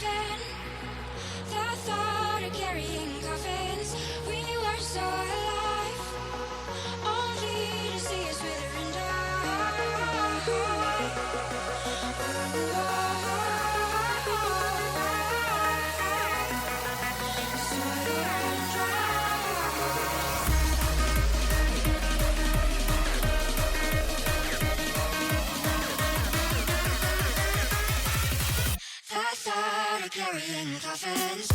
coffin. The thought of carrying coffins. We were so alive, only to see us wither and die. Soiled and dry. The thought of carrying coffins.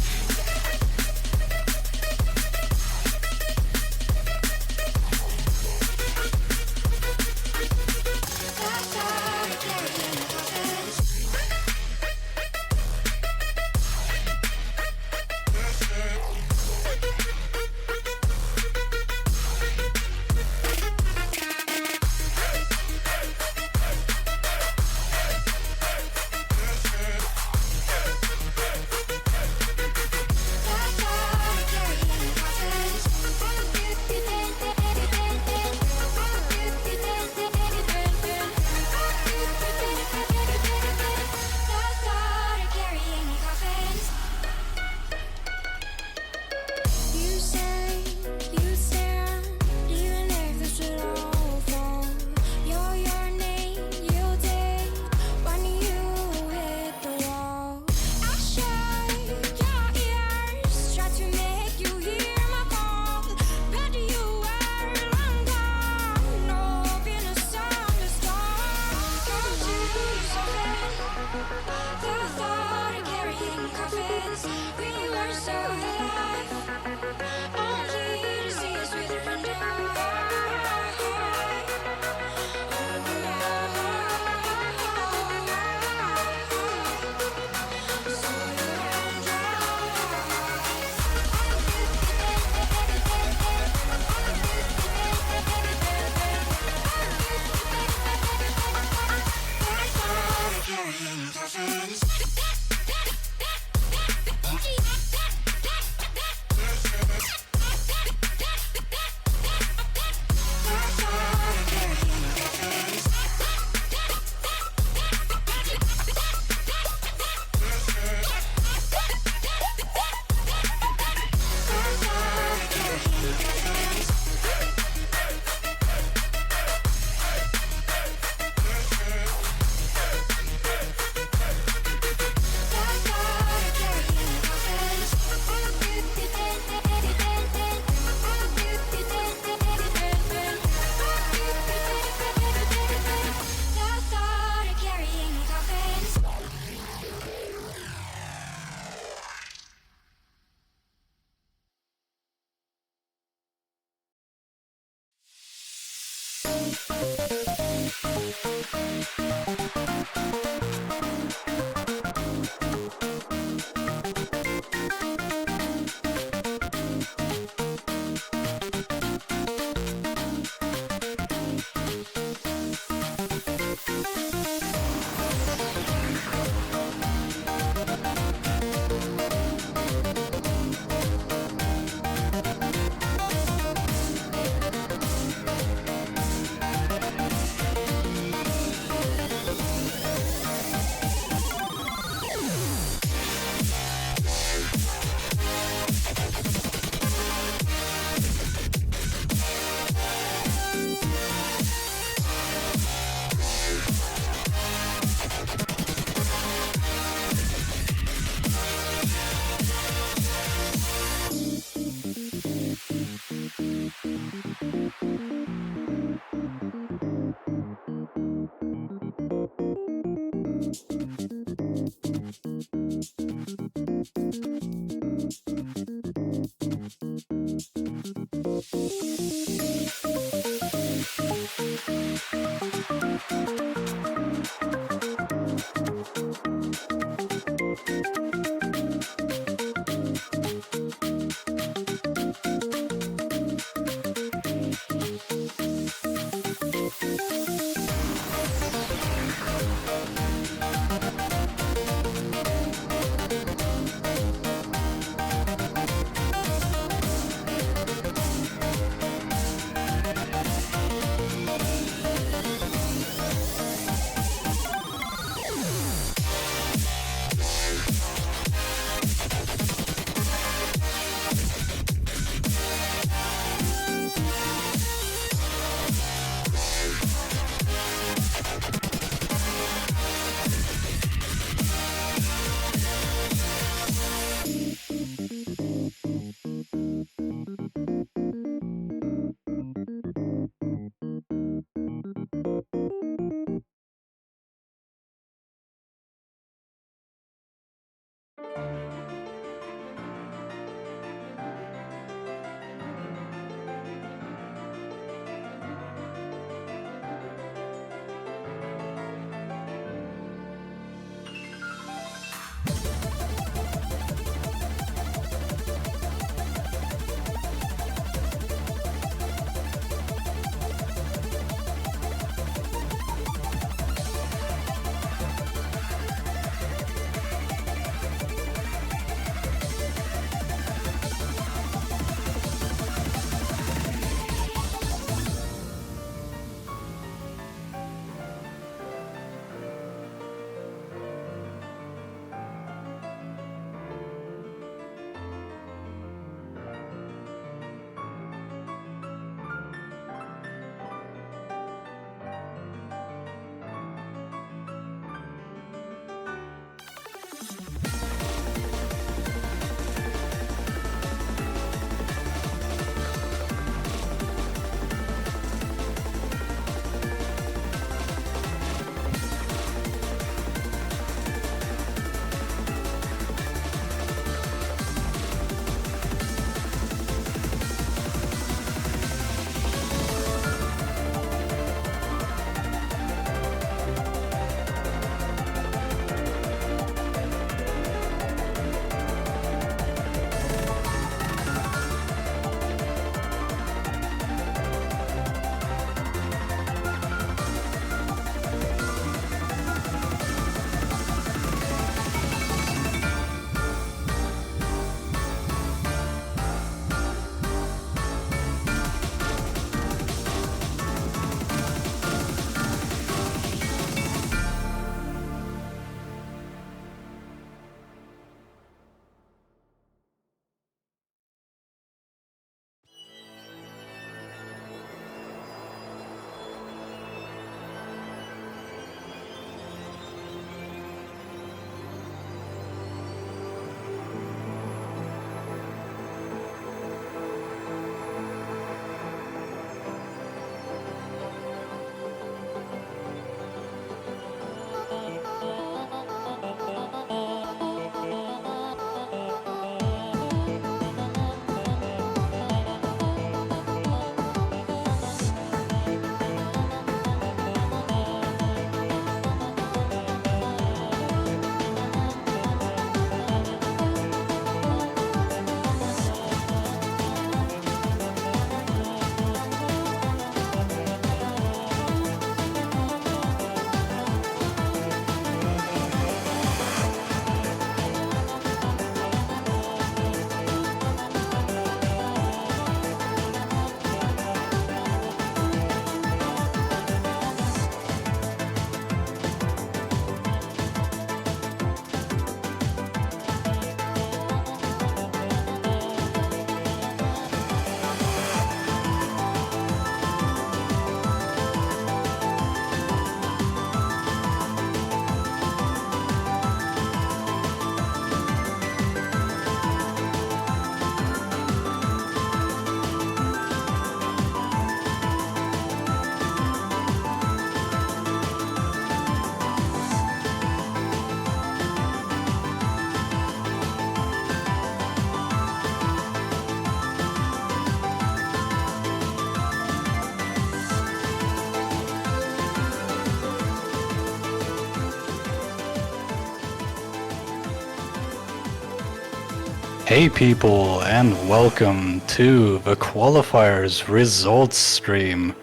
Hey people, and welcome to the Qualifiers results stream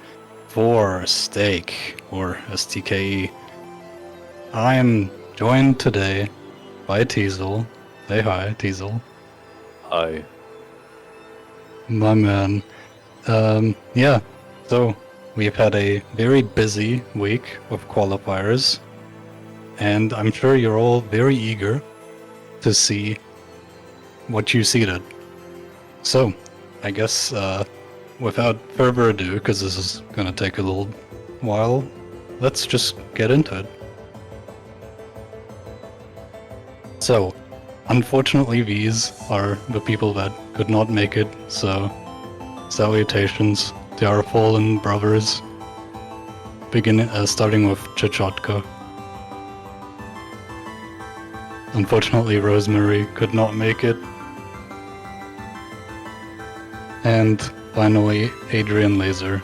for Stake, or STKE. I am joined today by Teezel. Say hi, Teezel. Hi. My man. Yeah, so we've had a very busy week of qualifiers, and I'm sure you're all very eager to see what you seeded. So, I guess without further ado, because this is gonna take a little while, let's just get into it. So, unfortunately these are the people that could not make it, so salutations to our fallen brothers, starting with Chachotka. Unfortunately Rosemary could not make it. And finally, Adrian Laser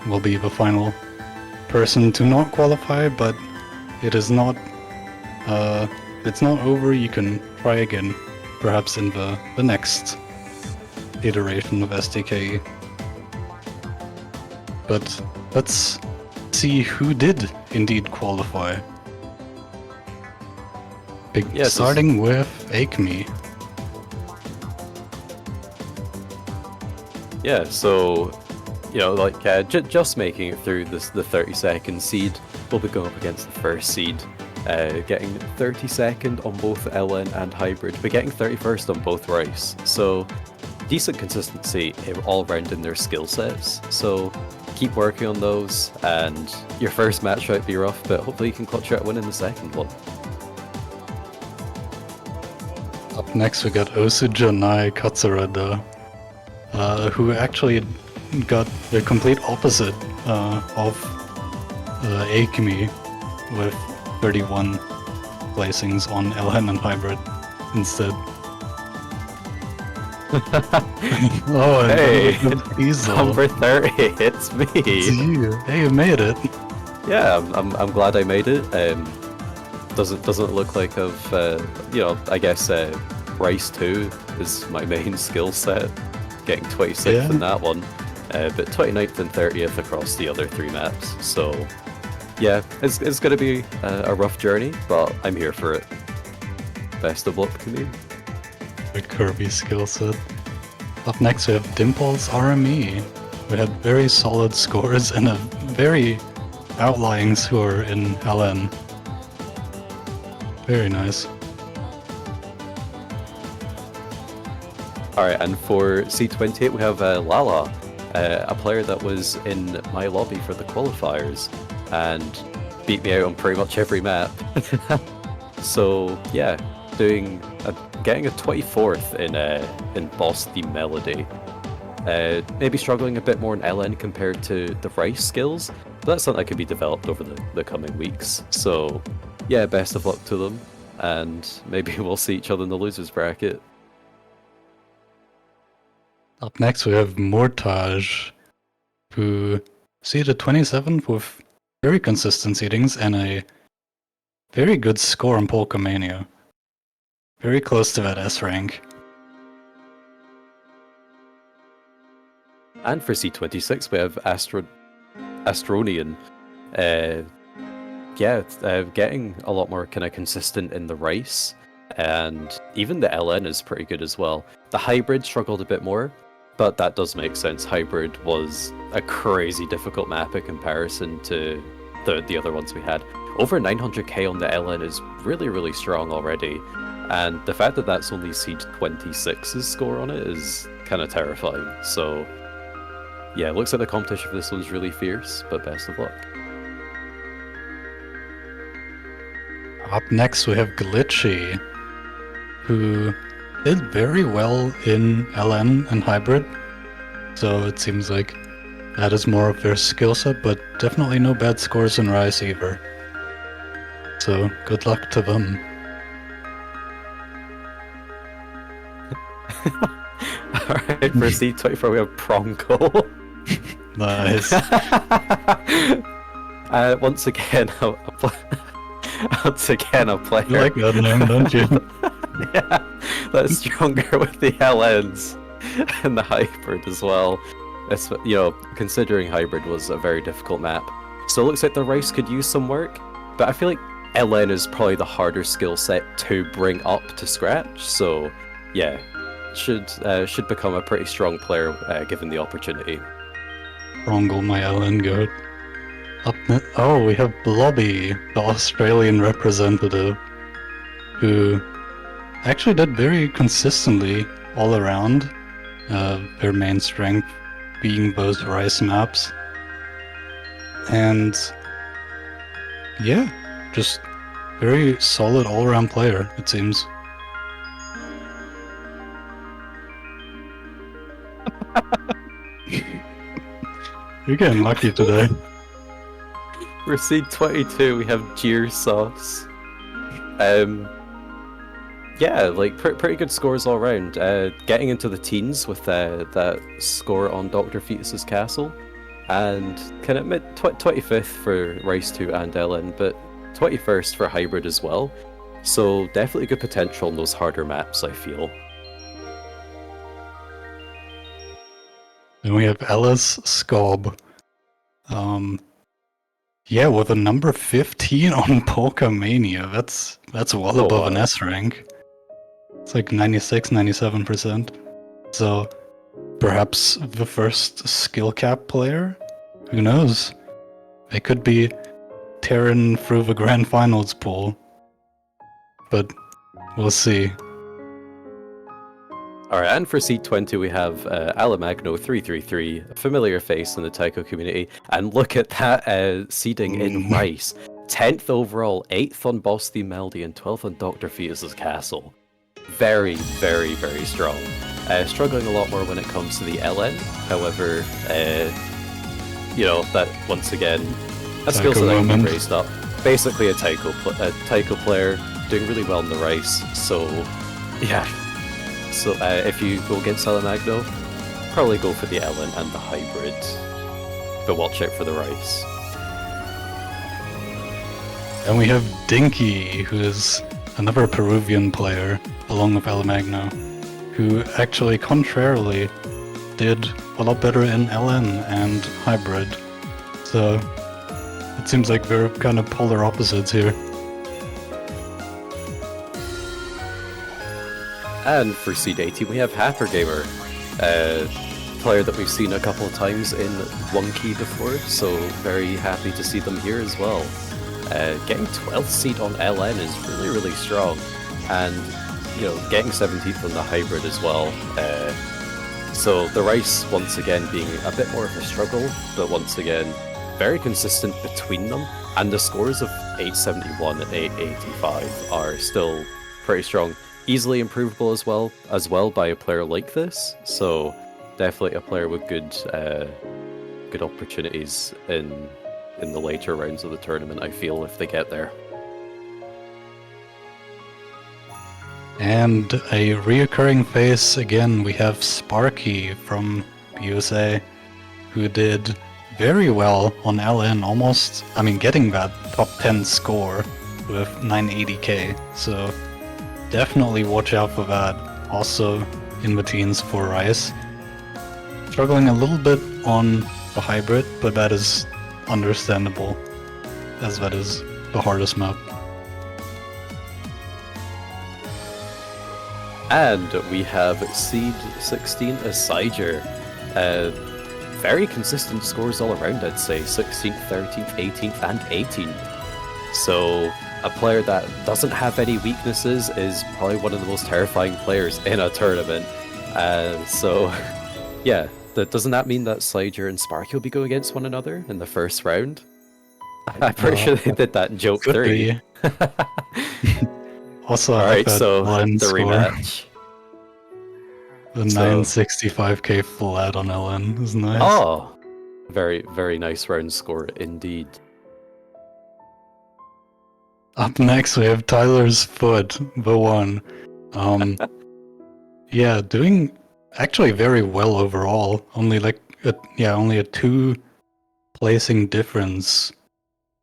will be the final person to not qualify, but it is not, it's not over. You can try again, perhaps in the next iteration of STKE. But let's see who did indeed qualify. Starting with Acme. Yeah, so, like, just making it through the 32nd seed, we'll be going up against the first seed, getting 32nd on both LN and Hybrid, but getting 31st on both Rice. So, decent consistency all round in their skill sets. So, keep working on those, and your first match might be rough, but hopefully you can clutch out a win in the second one. Up next we got Osujanai Katsurada. Who actually got the complete opposite of Akemi with 31 placings on LN and Hybrid instead. Oh, hey, Teezel. Number 30, it's me. It's you. Hey, you made it. Yeah, I'm glad I made it. Doesn't look like I've I guess Rice 2 is my main skill set. Getting 26th in that one, but 29th and 30th across the other 3 maps. So, yeah, it's going to be a rough journey, but I'm here for it. Best of luck to me. The Kirby skill set. Up next we have Dimple's RME. We had very solid scores and a very outlying score in LN. Very nice. Alright, and for C28 we have Lala, a player that was in my lobby for the qualifiers and beat me out on pretty much every map. So yeah, getting a 24th in Boss the Melody. Maybe struggling a bit more in LN compared to the Rice skills, but that's something that can be developed over the coming weeks. So yeah, best of luck to them, and maybe we'll see each other in the losers bracket. Up next we have Mortaj, who seeded 27th with very consistent seedings and a very good score on Polka Mania. Very close to that S rank. And for C26 we have Astronian. Getting a lot more kind of consistent in the Rice, and even the LN is pretty good as well. The Hybrid struggled a bit more, but that does make sense. Hybrid was a crazy difficult map in comparison to the other ones we had. Over 900k on the LN is really, really strong already, and the fact that that's only seed 26's score on it is kind of terrifying. So yeah, it looks like the competition for this one's really fierce, but best of luck. Up next we have Glitchy, who did very well in LN and Hybrid, so it seems like that is more of their skill set, but definitely no bad scores in Rice either. So good luck to them. Alright, for C24 we have Pronko. Nice. Once again, I'll play. You like that name, don't you? Yeah, that's stronger with the LNs and the hybrid as well. Considering hybrid was a very difficult map. So it looks like the Rice could use some work, but I feel like LN is probably the harder skill set to bring up to scratch. So yeah, should become a pretty strong player given the opportunity. Rongle, my LN goat. Oh, we have Blobby, the Australian representative, who actually did very consistently all around. Their main strength being those Rice maps. And yeah, just very solid all-around player, it seems. You're getting lucky today. For seed 22, we have Jeer Sauce. Yeah, like pretty good scores all around. Getting into the teens with that score on Dr. Fetus's Castle, and kind of mid 25th for Rice 2 and LN, but 21st for Hybrid as well. So definitely good potential on those harder maps, I feel. Then we have Ellis Scob. Yeah, with a number 15 on Pokemania. That's well above an S rank. It's like 96, 97%. So perhaps the first skill cap player? Who knows? They could be tearing through the grand finals pool. But we'll see. Alright, and for seed 20 we have Alamagno333, a familiar face in the Taiko community, and look at that seeding in Rice. 10th overall, 8th on Boss Theme Melody, and 12th on Dr. Fetus's Castle. Very, very, very strong. Struggling a lot more when it comes to the LN, however, that once again, a skill set that can be raised up. Basically a Taiko player, doing really well in the Rice, so yeah. So if you go against Alamagno, probably go for the LN and the hybrid, but watch out for the Rice. And we have Dinky, who is another Peruvian player, along with Alamagno, who actually, contrarily, did a lot better in LN and hybrid. So it seems like we're kind of polar opposites here. And for seed 80 we have Hacker Gamer, a player that we've seen a couple of times in One Key before, so very happy to see them here as well. Getting 12th seed on LN is really, really strong, and getting 17th on the hybrid as well. So the Rice once again being a bit more of a struggle, but once again very consistent between them, and the scores of 871 and 885 are still pretty strong. Easily improvable as well by a player like this, so definitely a player with good opportunities in the later rounds of the tournament, I feel, if they get there. And a reoccurring face again, we have Sparky from USA, who did very well on LN, getting that top 10 score with 980k, so definitely watch out for that. Also in the teens for Rice. Struggling a little bit on the hybrid, but that is understandable, as that is the hardest map. And we have seed 16 Asiger. Very consistent scores all around, I'd say. 16th, 13th, 18th, and 18th. So a player that doesn't have any weaknesses is probably one of the most terrifying players in a tournament. So, yeah, doesn't that mean that Slider and Sparky will be going against one another in the first round? I'm pretty sure they did that in Joke 3. Also, alright, so LN the rematch. The 965k flat on LN is nice. Oh, very, very nice round score indeed. Up next, we have Tyler's Foot, the one. Yeah, doing actually very well overall. Only a 2 placing difference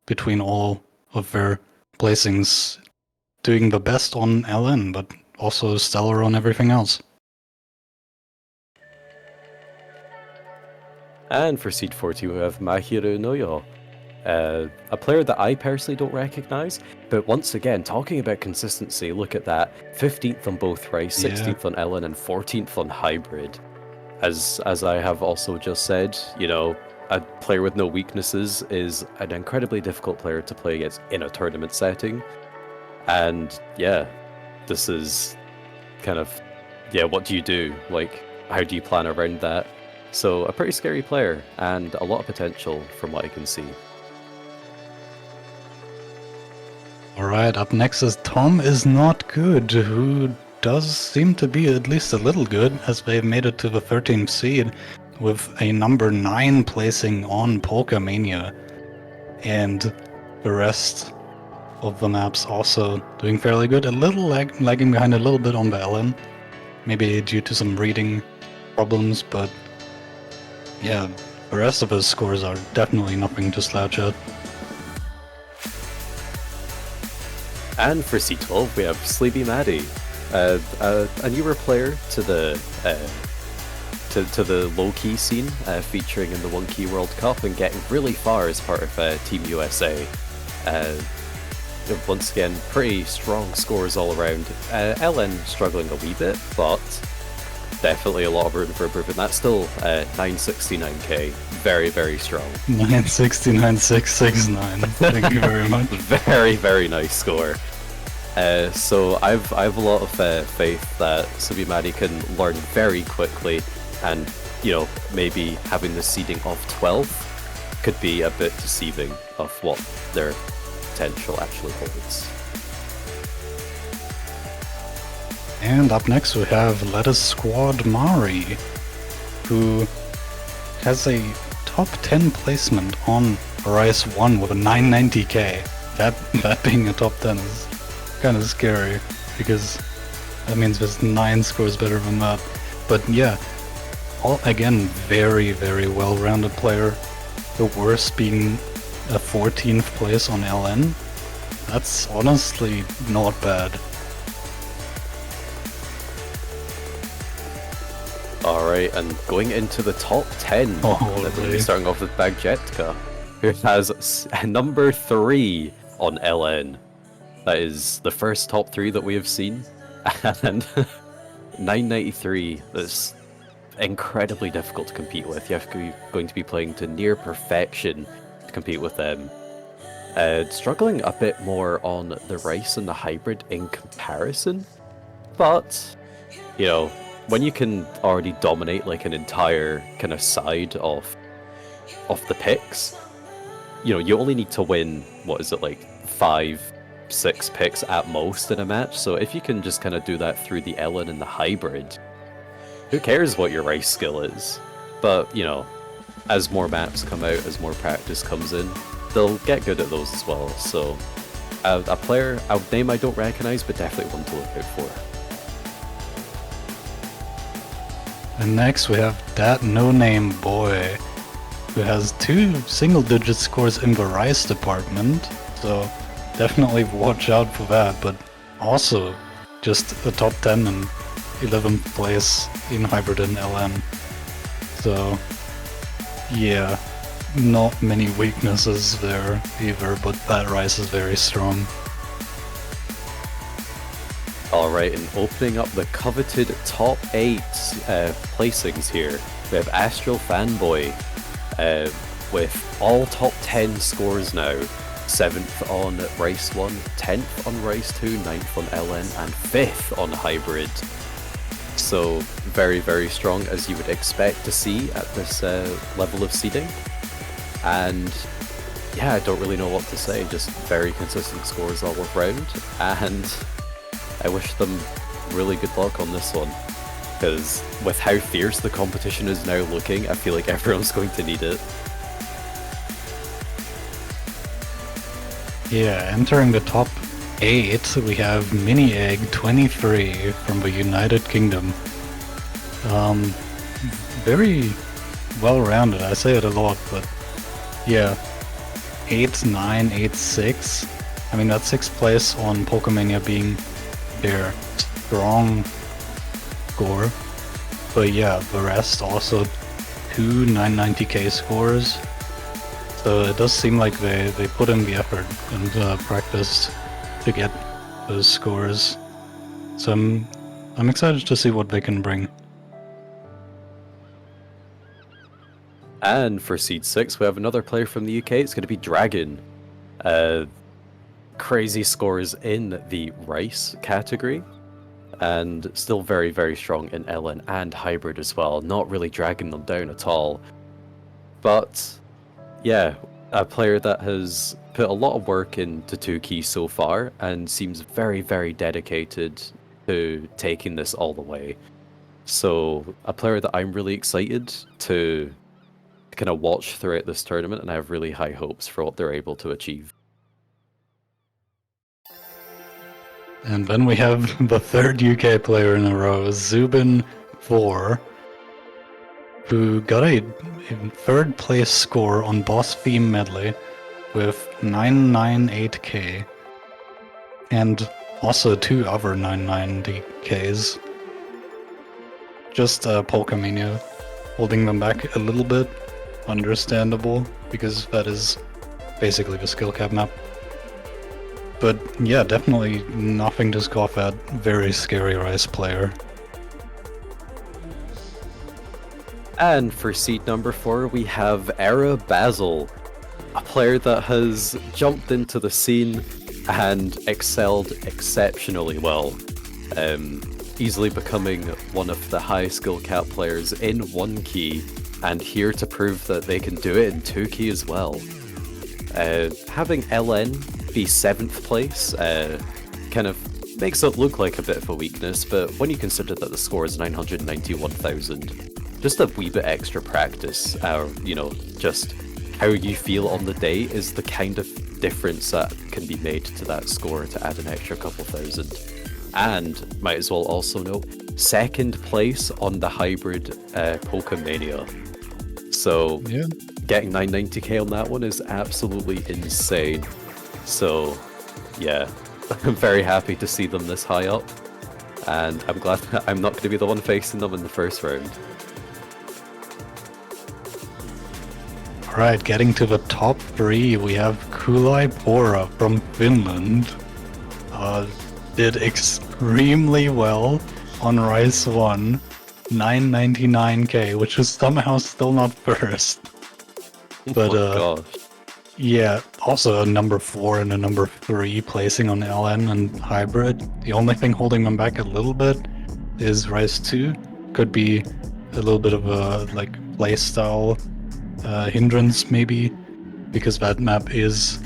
between all of their placings. Doing the best on LN, but also stellar on everything else. And for Seed 40, we have Mahiru Noyo, a player that I personally don't recognize, but once again, talking about consistency, look at that. 15th on both Rice, 16th on Ellen, and 14th on Hybrid. As I have also just said, you know, a player with no weaknesses is an incredibly difficult player to play against in a tournament setting. And yeah, this is kind of, yeah, what do you do? Like, how do you plan around that? So a pretty scary player and a lot of potential from what I can see. Alright, up next is Tom Is Not Good, who does seem to be at least a little good, as they've made it to the 13th seed with a number 9 placing on Polka Mania. And the rest of the maps also doing fairly good. A little lagging behind a little bit on the Ellen, maybe due to some reading problems, but yeah, the rest of his scores are definitely nothing to slouch at. And for C12, we have Sleepy Maddie, a newer player to the low-key scene, featuring in the One Key World Cup and getting really far as part of Team USA. Once again, pretty strong scores all around. Ellen struggling a wee bit, but definitely a lot of room for improvement. That's still 969k, very, very strong. 969,669. Thank you very much. Very, very nice score. So I've a lot of faith that Subimadi can learn very quickly, and you know, maybe having the seeding of 12 could be a bit deceiving of what their potential actually holds. And up next we have Lettuce Squad Mari, who has a top 10 placement on Rise 1 with a 990k. That being a top 10 is kind of scary, because that means there's 9 scores better than that. But yeah, again, very, very well-rounded player. The worst being a 14th place on LN. That's honestly not bad. Alright, and going into the top 10, starting off with Bagjetka, who has number 3 on LN. That is the first top 3 that we have seen, and 993, that's incredibly difficult to compete with. You're going to be playing to near perfection to compete with them. Struggling a bit more on the Rice and the Hybrid in comparison, but, you know, when you can already dominate like an entire kind of side of the picks, you know, you only need to win, what is it, like 5-6 picks at most in a match. So if you can just kind of do that through the Ellen and the Hybrid, who cares what your Rice skill is? But, you know, as more maps come out, as more practice comes in, they'll get good at those as well. So a player, a name I don't recognize, but definitely one to look out for. And next we have That No Name Boy, who has 2 single-digit scores in the Rice department, so definitely watch out for that, but also just a top 10 and 11th place in Hybrid and LN. So yeah, not many weaknesses there either, but that Rice is very strong. Alright, and opening up the coveted top 8 placings here, we have Astral Fanboy with all top 10 scores now. 7th on Rice 1, 10th on Rice 2, 9th on LN, and 5th on Hybrid. So very, very strong, as you would expect to see at this level of seeding. And yeah, I don't really know what to say, just very consistent scores all around, and I wish them really good luck on this one, because with how fierce the competition is now looking, I feel like everyone's going to need it. Yeah, entering the top 8, we have Mini Egg 23 from the United Kingdom. Very well-rounded, I say it a lot, but yeah, 8-9, 8-6. I mean, that's 6th place on Pokemania being their strong score. But yeah, the rest also 2 990k scores. So it does seem like they put in the effort and practiced to get those scores. So I'm excited to see what they can bring. And for Seed 6, we have another player from the UK. It's going to be Dragon. Crazy scores in the Rice category. And still very, very strong in LN and Hybrid as well. Not really dragging them down at all. But, yeah, a player that has put a lot of work into 2Key so far and seems very, very dedicated to taking this all the way. So, a player that I'm really excited to kind of watch throughout this tournament, and I have really high hopes for what they're able to achieve. And then we have the third UK player in a row, Zubin4, who got a third place score on Boss Theme Medley with 998k, and also 2 other 990ks. Just Polka Mania holding them back a little bit. Understandable, because that is basically the skill cap map. But yeah, definitely nothing to scoff at. Very scary Rice player. And for seed number 4, we have Era Basil, a player that has jumped into the scene and excelled exceptionally well. Easily becoming one of the high skill cap players in 1Key, and here to prove that they can do it in 2Key as well. Having LN be 7th place kind of makes it look like a bit of a weakness, but when you consider that the score is 991,000, just a wee bit extra practice, you know, just how you feel on the day is the kind of difference that can be made to that score to add an extra couple thousand. And might as well also note, 2nd place on the hybrid Polka Mania. So Yeah. getting 990k on that one is absolutely insane. So yeah, I'm very happy to see them this high up, and I'm glad that I'm not going to be the one facing them in the first round. Alright, getting to the top 3, we have Kulai Pora from Finland. Did extremely well on Rice 1, 999k, which is somehow still not first. But oh gosh. yeah, also a number 4 and a number 3 placing on LN and Hybrid. The only thing holding them back a little bit is Rice 2. Could be a little bit of a like playstyle hindrance maybe, because that map is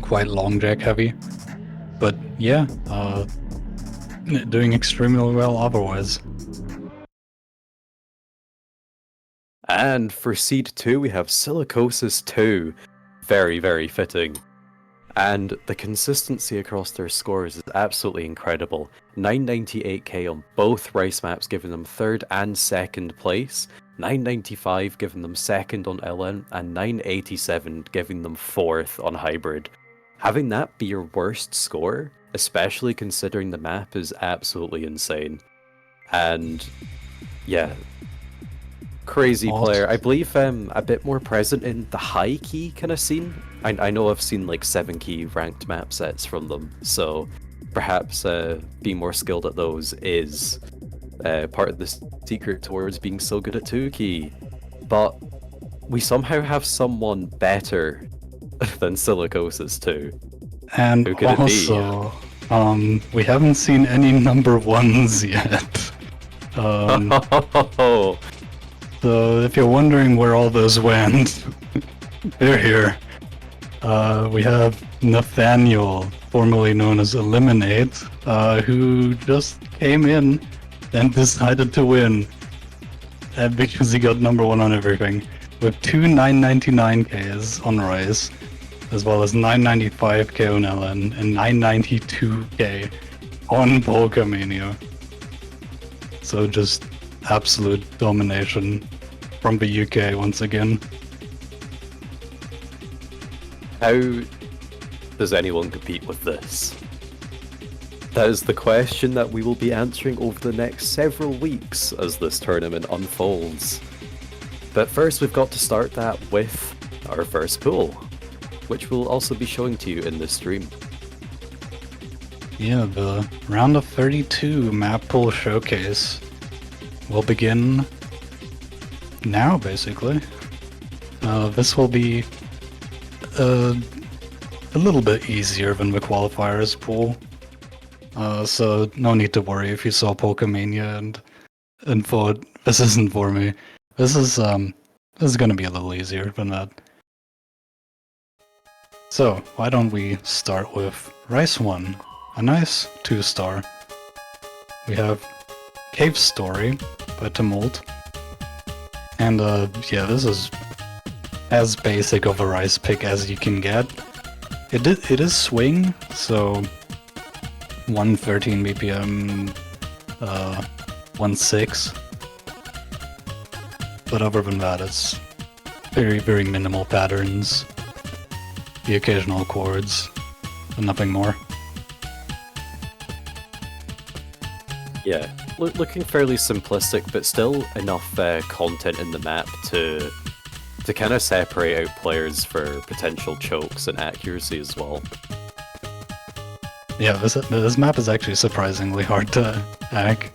quite long jack heavy. But yeah, doing extremely well otherwise. And for seed 2, we have Silicosis 2. Very, very fitting. And the consistency across their scores is absolutely incredible. 998k on both Rice maps, giving them 3rd and 2nd place. 995 giving them 2nd on LN, and 987 giving them 4th on Hybrid. Having that be your worst score, especially considering the map, is absolutely insane. And yeah, crazy player. I believe a bit more present in the high key kind of scene. I know I've seen like 7 key ranked map sets from them, so perhaps being more skilled at those is part of the secret towards being so good at 2 key. But we somehow have someone better than Silicosis 2. And Who could it be? also, we haven't seen any number 1s yet. So if you're wondering where all those went, they're here. We have Nathaniel, formerly known as Eliminate, who just came in and decided to win. Because he got number 1 on everything, with 2 999ks on Rice, as well as 995k on LN, and 992k on Polka Mania. So just absolute domination from the UK once again. How does anyone compete with this? That is the question that we will be answering over the next several weeks as this tournament unfolds. But first we've got to start that with our first pool, which we'll also be showing to you in this stream. Yeah, the round of 32 map pool showcase will begin now, basically. This will be a little bit easier than the qualifiers pool. So no need to worry if you saw Pokemania and thought this isn't for me. This is gonna be a little easier than that. So why don't we start with Rice 1, a nice 2-star. We have Cave Story by Tumult, and yeah, this is as basic of a Rice pick as you can get. It is swing, so 113 BPM, 1.6. But other than that, it's very, very minimal patterns, the occasional chords, and nothing more. Yeah, looking fairly simplistic, but still enough content in the map to kind of separate out players for potential chokes and accuracy as well. Yeah, this map is actually surprisingly hard to hack.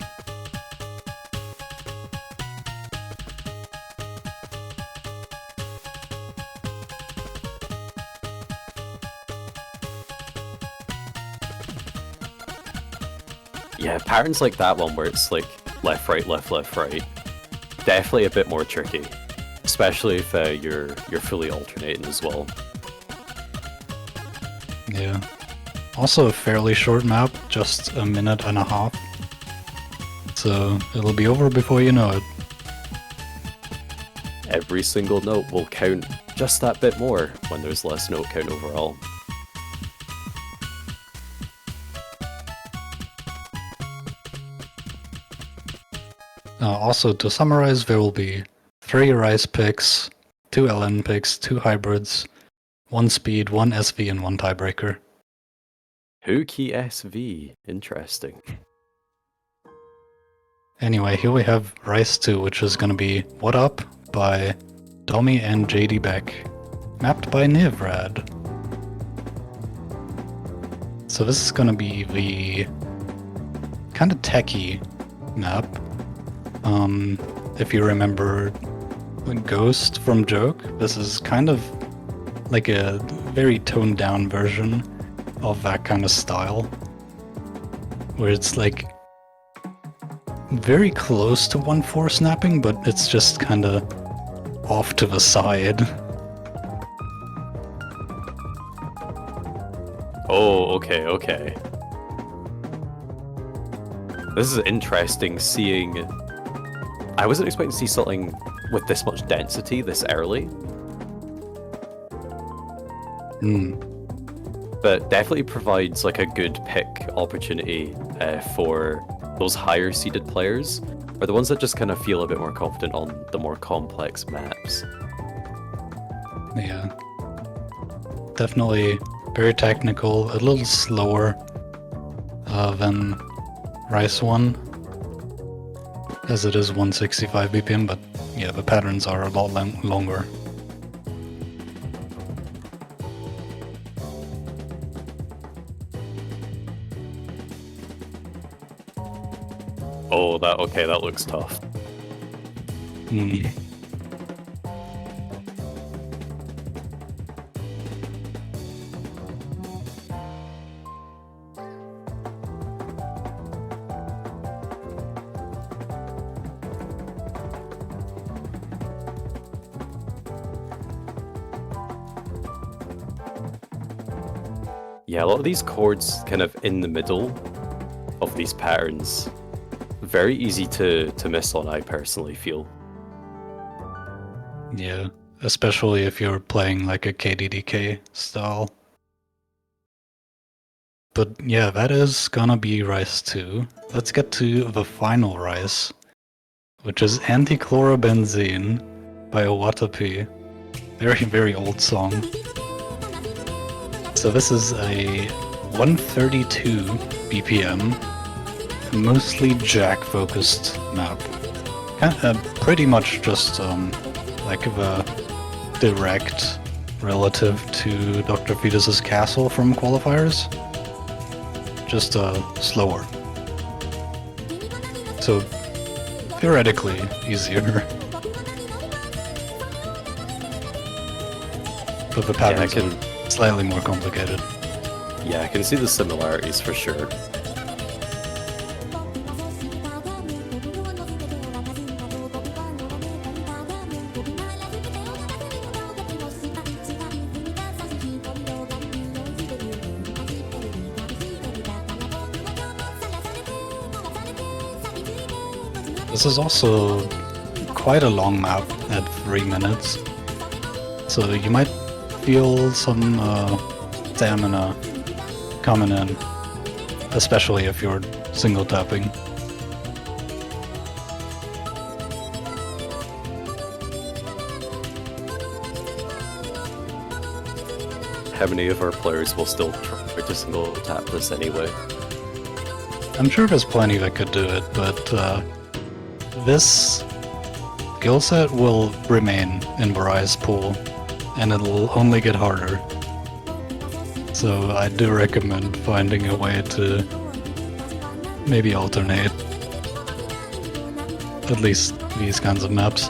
Yeah, patterns like that one where it's like left, right, left, left, right, definitely a bit more tricky, especially if you're fully alternating as well. Yeah. Also a fairly short map, just a minute and a half. So it'll be over before you know it. Every single note will count just that bit more when there's less note count overall. Also, to summarize, there will be 3 Rice picks, 2 LN picks, 2 hybrids, 1 speed, 1 SV, and 1 tiebreaker. Who key SV? Interesting. Anyway, here we have Rice 2, which is gonna be What Up by Domi and JD Beck, mapped by Nivrad. So this is gonna be the kind of techie map. If you remember Ghost from Joke, this is kind of like a very toned down version of that kind of style, where it's like very close to 1-4 snapping, but it's just kind of off to the side. Oh, okay. This is interesting seeing... I wasn't expecting to see something with this much density this early. But definitely provides like a good pick opportunity for those higher seeded players, or the ones that just kind of feel a bit more confident on the more complex maps. Yeah. Definitely very technical, a little slower than Rice 1, as it is 165 BPM, but yeah, the patterns are a lot longer. Oh, that looks tough. Yeah, a lot of these chords kind of in the middle of these patterns, very easy to miss on, I personally feel. Yeah, especially if you're playing like a KDDK style. But yeah, that is gonna be Rice 2. Let's get to the final Rice, which is Antichlorobenzene by Owatapi. Very, very old song. So this is a 132 BPM, mostly Jack-focused map. Pretty much just like a direct relative to Dr. Fetus's castle from Qualifiers, just slower. So theoretically easier. But the patterns are slightly more complicated. Yeah, I can see the similarities for sure. This is also quite a long map at 3 minutes, so you might feel some stamina coming in, especially if you're single tapping. How many of our players will still try to single tap this anyway? I'm sure there's plenty that could do it, but this skill set will remain in Barai's pool, and it'll only get harder. So I do recommend finding a way to maybe alternate at least these kinds of maps.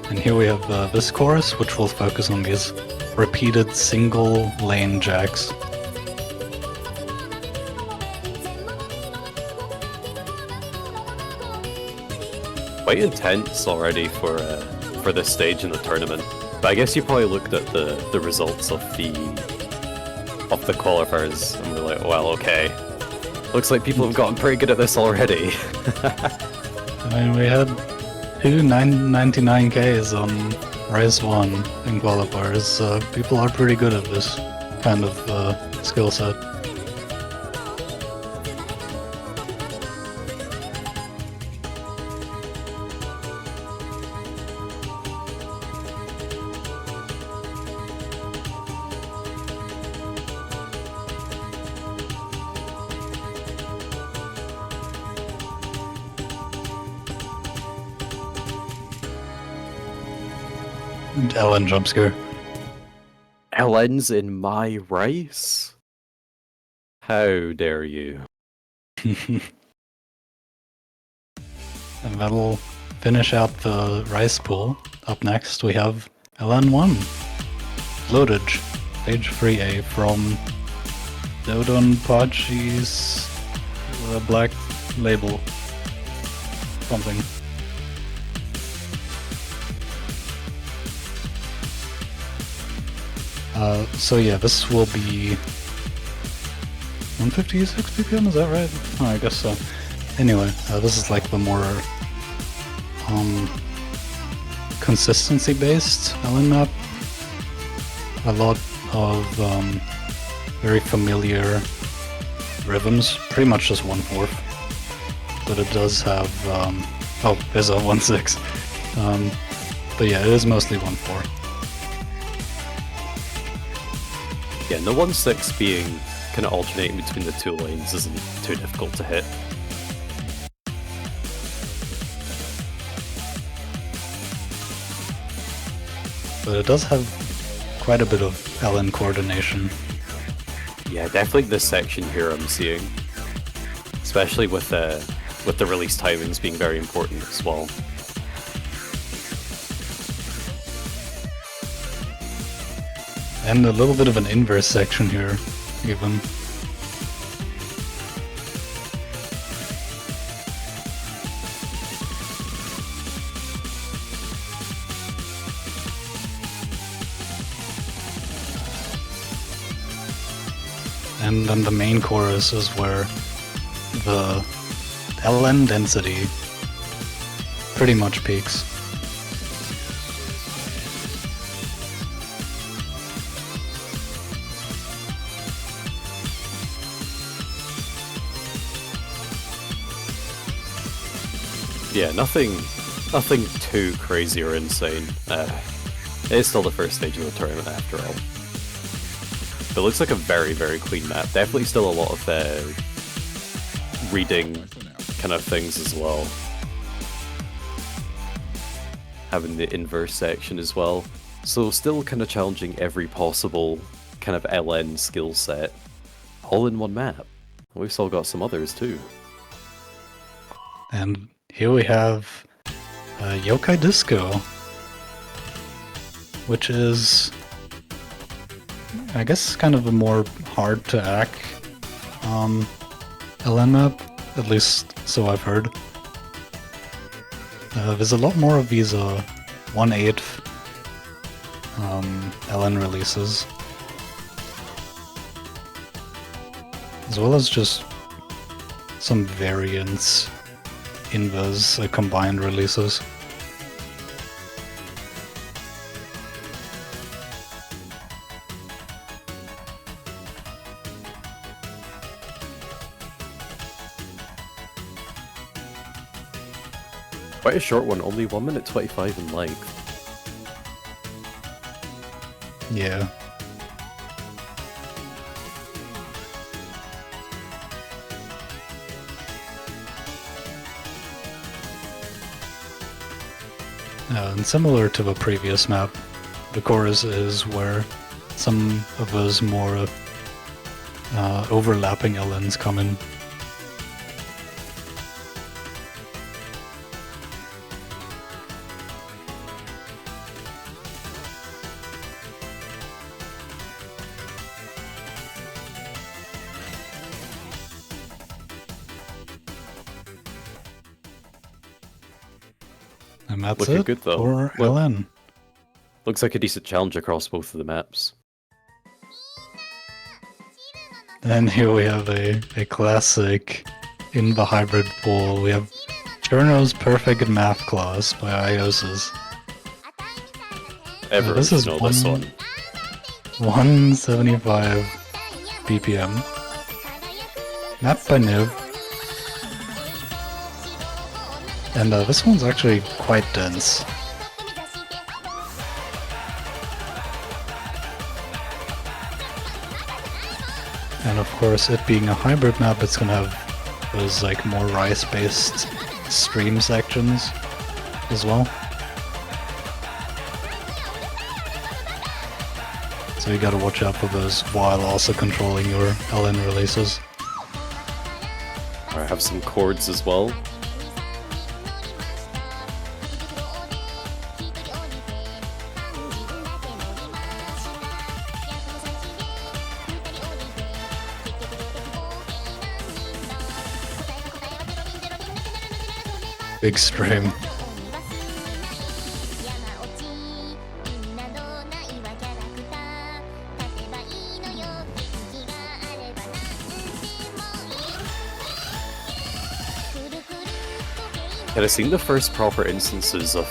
And here we have this chorus, which will focus on these repeated single lane jacks. Quite intense already for this stage in the tournament. But I guess you probably looked at the results of the qualifiers and were like, well, okay, looks like people have gotten pretty good at this already. I mean, we had 2 99Ks on Rise 1 in qualifiers. People are pretty good at this kind of skill set. Ellen jump scare. Ellen's in my rice? How dare you? And that'll finish out the rice pool. Up next we have LN1. Loadage. Stage 3A from Dodon Pachi's Black Label. Something. So yeah, this will be 156 BPM, is that right? Oh, I guess so. Anyway, this is like the more consistency-based LN map. A lot of very familiar rhythms, pretty much just 1/4. But it does have, oh, there's a 1/6. But yeah, it is mostly 1/4. Yeah, and the 1/6 being kind of alternating between the two lanes isn't too difficult to hit. But it does have quite a bit of LN coordination. Yeah, definitely this section here I'm seeing, especially with the release timings being very important as well. And a little bit of an inverse section here, even. And then the main chorus is where the LN density pretty much peaks. Yeah, nothing Nothing too crazy or insane. It's still the first stage of the tournament after all. But it looks like a very, very clean map. Definitely still a lot of reading kind of things as well. Having the inverse section as well. So still kind of challenging every possible kind of LN skill set all in one map. We've still got some others too. And here we have Yokai Disco, which is, I guess, kind of a more hard to hack LN map, at least so I've heard. There's a lot more of these 1/8 LN releases, as well as just some variants in those combined releases. Quite a short one, only 1 minute 25 in length. Yeah. And similar to the previous map, the chorus is where some of those more overlapping LNs come in. And that's Looking it good, though. for Well- LN. Looks like a decent challenge across both of the maps. And here we have a classic in the hybrid pool. We have Cherno's Perfect Math Class by Iosis. Everyone this should is know this one. 175 BPM. Map by Niv. And this one's actually quite dense. And of course, it being a hybrid map, it's gonna have those like more rice-based stream sections as well. So you gotta watch out for those while also controlling your LN releases. I have some chords as well. Big stream. Had I seen the first proper instances of,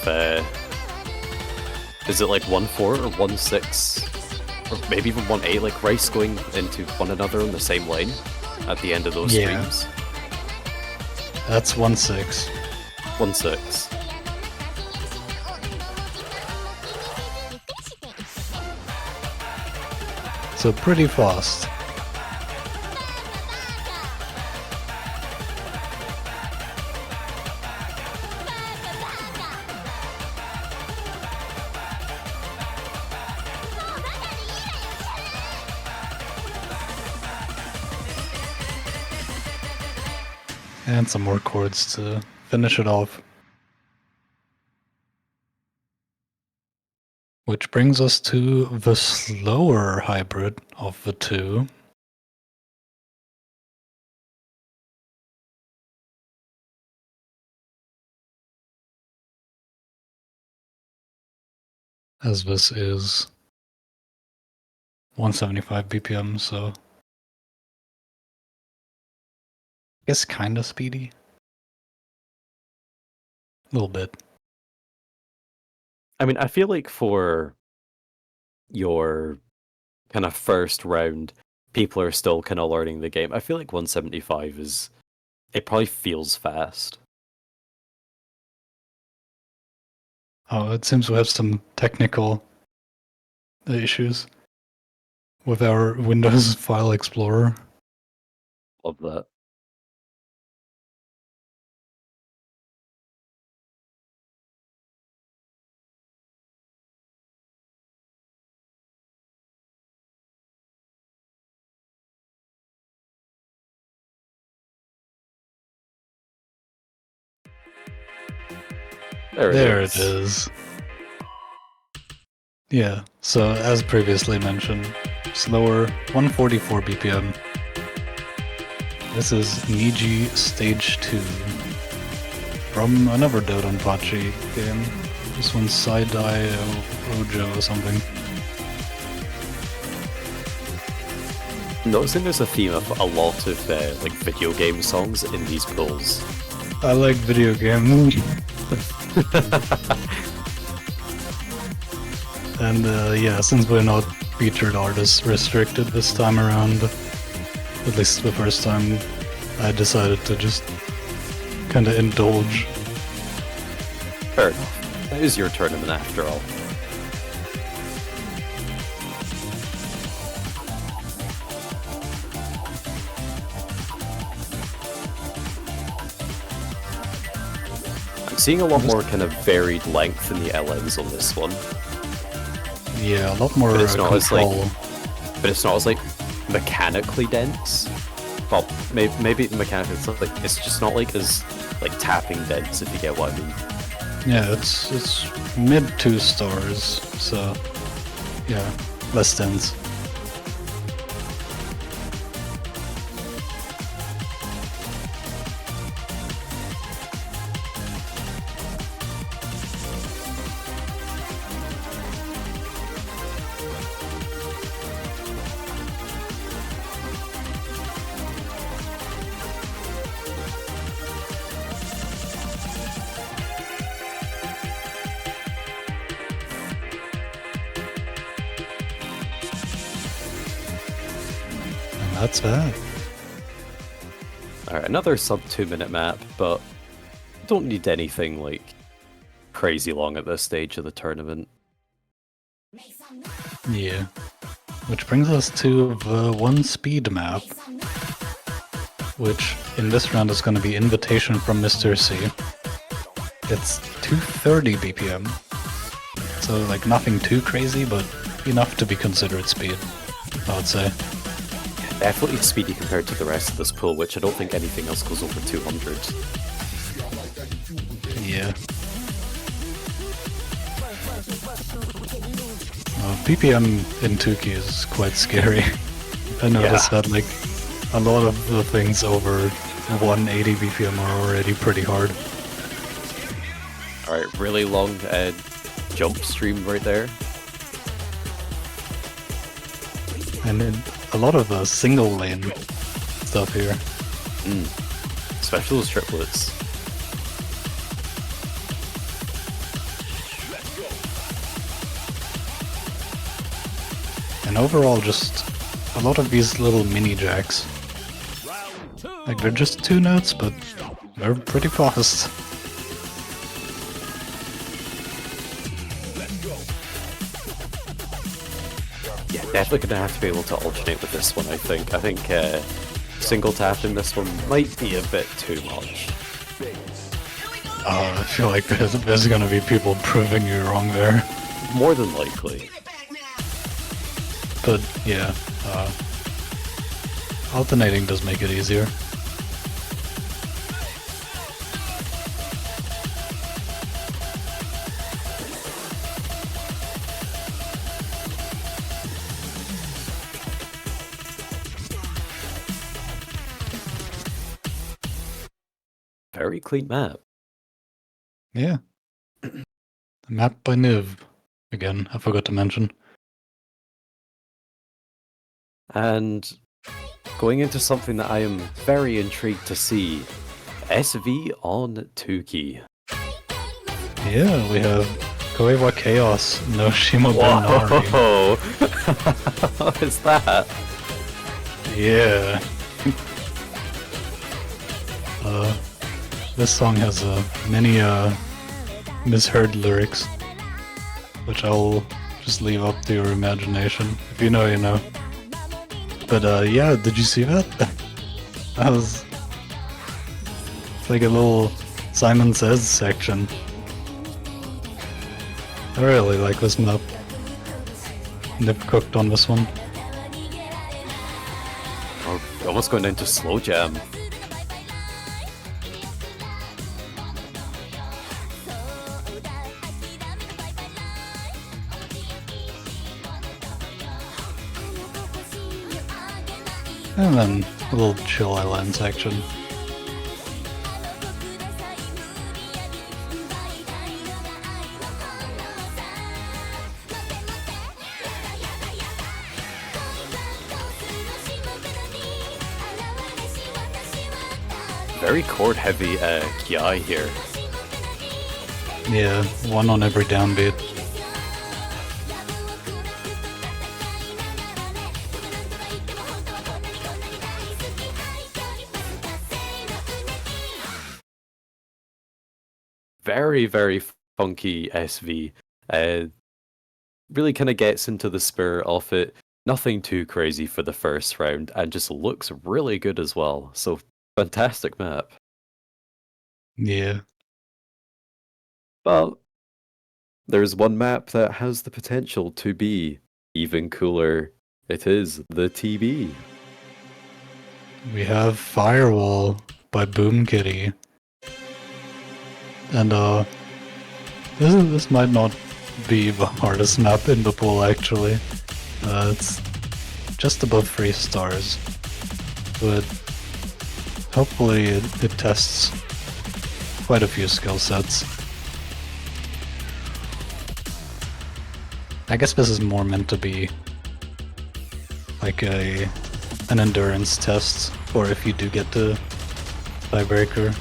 is it like 1-4 or 1-6? Or maybe even 1-8, like Rice going into one another on the same lane at the end of those Yeah. streams? That's 1-6. 1-6. So pretty fast. And some more chords to finish it off. Which brings us to the slower hybrid of the two. As this is 175 BPM, so I guess kinda speedy. A little bit. I mean, I feel like for your kind of first round, people are still kind of learning the game. I feel like 175 is... it probably feels fast. Oh, it seems we have some technical issues with our Windows File Explorer. Love that. There it is. Yeah, so as previously mentioned, slower, 144 BPM. This is Niji Stage 2 from another Dodonpachi game. This one's Side-Eye Ojo or something. Noticing there's a theme of a lot of like video game songs in these pulls. I like video games. And yeah, since we're not featured artist restricted this time around, at least the first time, I decided to just kind of indulge. Fair enough. It is your tournament after all. I'm seeing a lot more kind of varied length in the LNs on this one. Yeah, a lot more But it's not as control. But it's not as like mechanically dense. Well, maybe mechanically it's not like it's just not like as like tapping dense, if you get what I mean. Yeah, it's mid 2 stars, so yeah, less dense. That's that. Alright, another sub 2-minute map, but don't need anything like crazy long at this stage of the tournament. Yeah. Which brings us to the one speed map, which in this round is going to be Invitation from Mr. C. It's 230 BPM, so like nothing too crazy, but enough to be considered speed, I would say. Definitely speedy compared to the rest of this pool, which I don't think anything else goes over 200. Yeah. BPM in Tuki is quite scary. I noticed that like a lot of the things over 180 BPM are already pretty hard. Alright, really long jump stream right there. And then a lot of single lane stuff here. Especially those triplets. And overall just a lot of these little mini jacks. Like they're just 2 notes, but they're pretty fast. Yeah, definitely gonna have to be able to alternate with this one, I think. I think single tapping this one might be a bit too much. I feel like there's gonna be people proving you wrong there. More than likely. But yeah, alternating does make it easier. Very clean map. Yeah. Map by Niv. Again, I forgot to mention. And going into something that I am very intrigued to see, SV on Tuki. Yeah, we have Koiwa Chaos, no Shimo Bernari. Whoa! What is that? Yeah. This song has many misheard lyrics. which I'll just leave up to your imagination. If you know, you know. But yeah, did you see that? That was it's like a little Simon Says section. I really like this map. Nip cooked on this one. Oh, almost going into slow jam. And then a little chill island section. Very chord heavy Kiai here. Yeah, one on every downbeat. Very, very funky SV. Really kind of gets into the spirit of it. Nothing too crazy for the first round, and just looks really good as well. So, fantastic map. Yeah. But there's one map that has the potential to be even cooler. It is the TB. We have Firewall by Boom Kitty. And this might not be the hardest map in the pool actually. It's just above 3 stars. But hopefully it tests quite a few skill sets. I guess this is more meant to be like an endurance test, or if you do get the tiebreaker.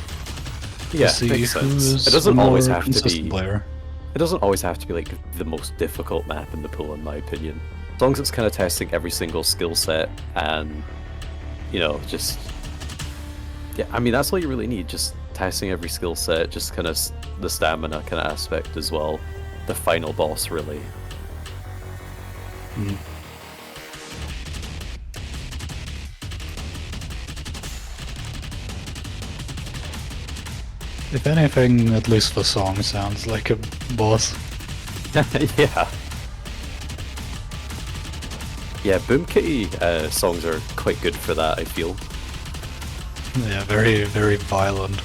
Yeah, See makes sense. who's It doesn't the always more have to consistent be. player. It doesn't always have to be like the most difficult map in the pool, in my opinion. As long as it's kind of testing every single skill set and, you know, just yeah. I mean, that's all you really need. Just testing every skill set, just kind of the stamina kind of aspect as well. The final boss, really. Mm. If anything, at least the song sounds like a boss. Yeah. Yeah, Boom Kitty songs are quite good for that, I feel. Yeah, very, very violent.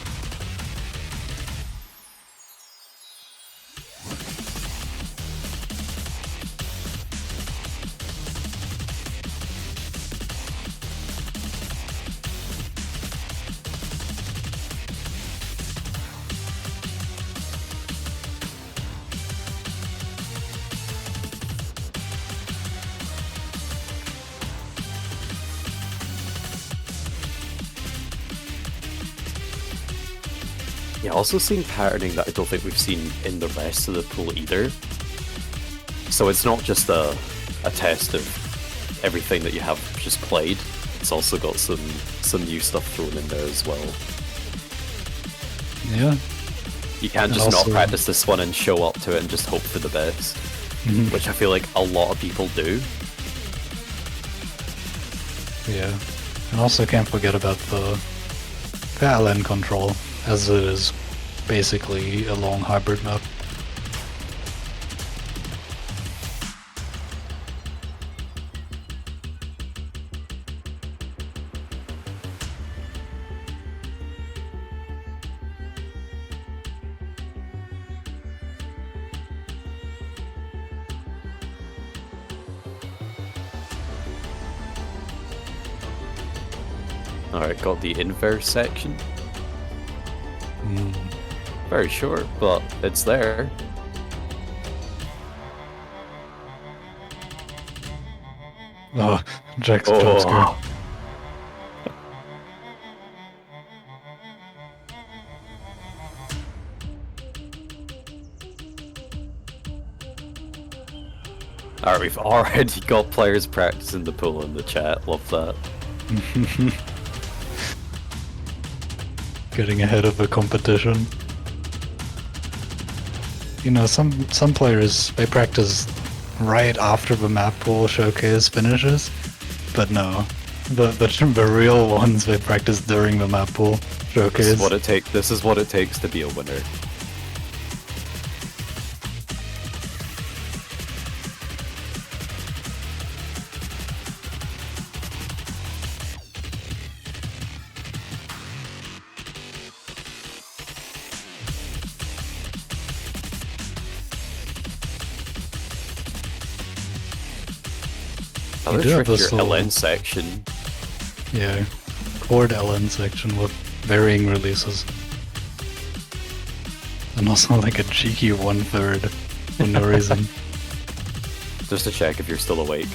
Yeah, also seeing patterning that I don't think we've seen in the rest of the pool either. So it's not just a test of everything that you have just played. It's also got some new stuff thrown in there as well. Yeah. You can't And just also- not practice this one and show up to it and just hope for the best, Mhm. which I feel like a lot of people do. Yeah. And also can't forget about the island control, as it is basically a long hybrid map. Alright, got the inverse section. Mm. Very short, but it's there. Oh, Jack's jump scare. Oh. Alright, we've already got players practicing the pool in the chat. Love that. Getting ahead of the competition. you know, some players, they practice right after the map pool showcase finishes, but no, the real ones, they practice during the map pool showcase. This is what it takes to be a winner. You do have this your little- LN section. Yeah, chord LN section with varying releases. And also like a cheeky 1/3 for no reason. Just to check if you're still awake.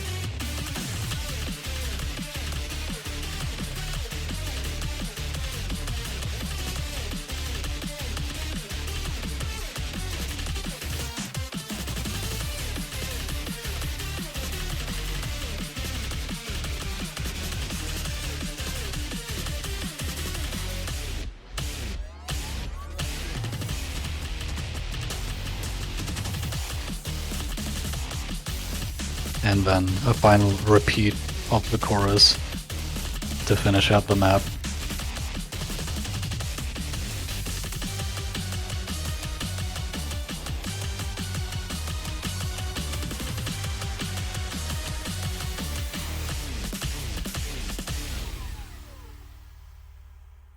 And then a final repeat of the chorus to finish out the map.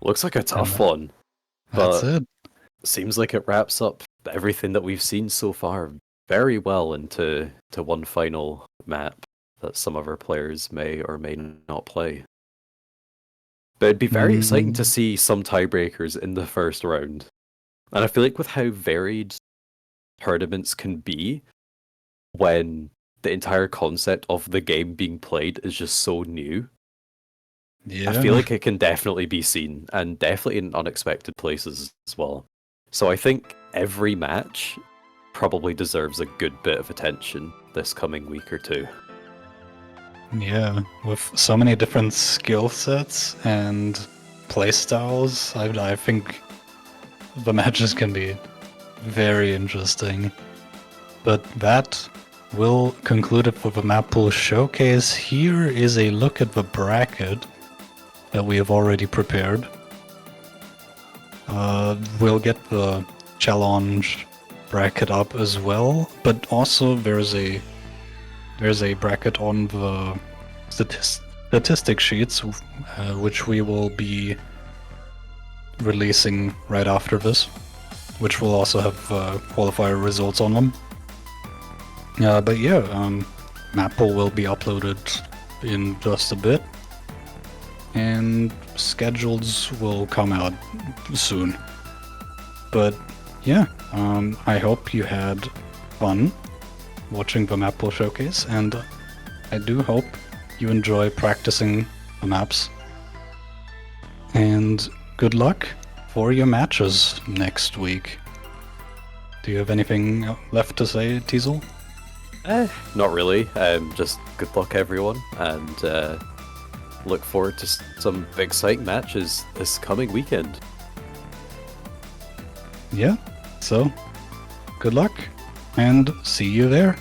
Looks like a tough one. That's But it. seems like it wraps up everything that we've seen so far very well into one final map that some of our players may or may not play. But it'd be very exciting to see some tiebreakers in the first round. And I feel like with how varied tournaments can be, when the entire concept of the game being played is just so new, Yeah. I feel like it can definitely be seen, and definitely in unexpected places as well. So I think every match probably deserves a good bit of attention this coming week or two. Yeah, with so many different skill sets and playstyles, I think the matches can be very interesting. But that will conclude it for the map pool showcase. Here is a look at the bracket that we have already prepared. We'll get the challenge bracket up as well, but also there's a bracket on the statistic sheets, which we will be releasing right after this, which will also have qualifier results on them. But yeah, map pool will be uploaded in just a bit, and schedules will come out soon. But yeah, I hope you had fun watching the map pool showcase, and I do hope you enjoy practicing the maps. And good luck for your matches next week. Do you have anything left to say, Teezel? Not really. Just good luck, everyone, and look forward to some exciting matches this coming weekend. Yeah, so good luck, and see you there.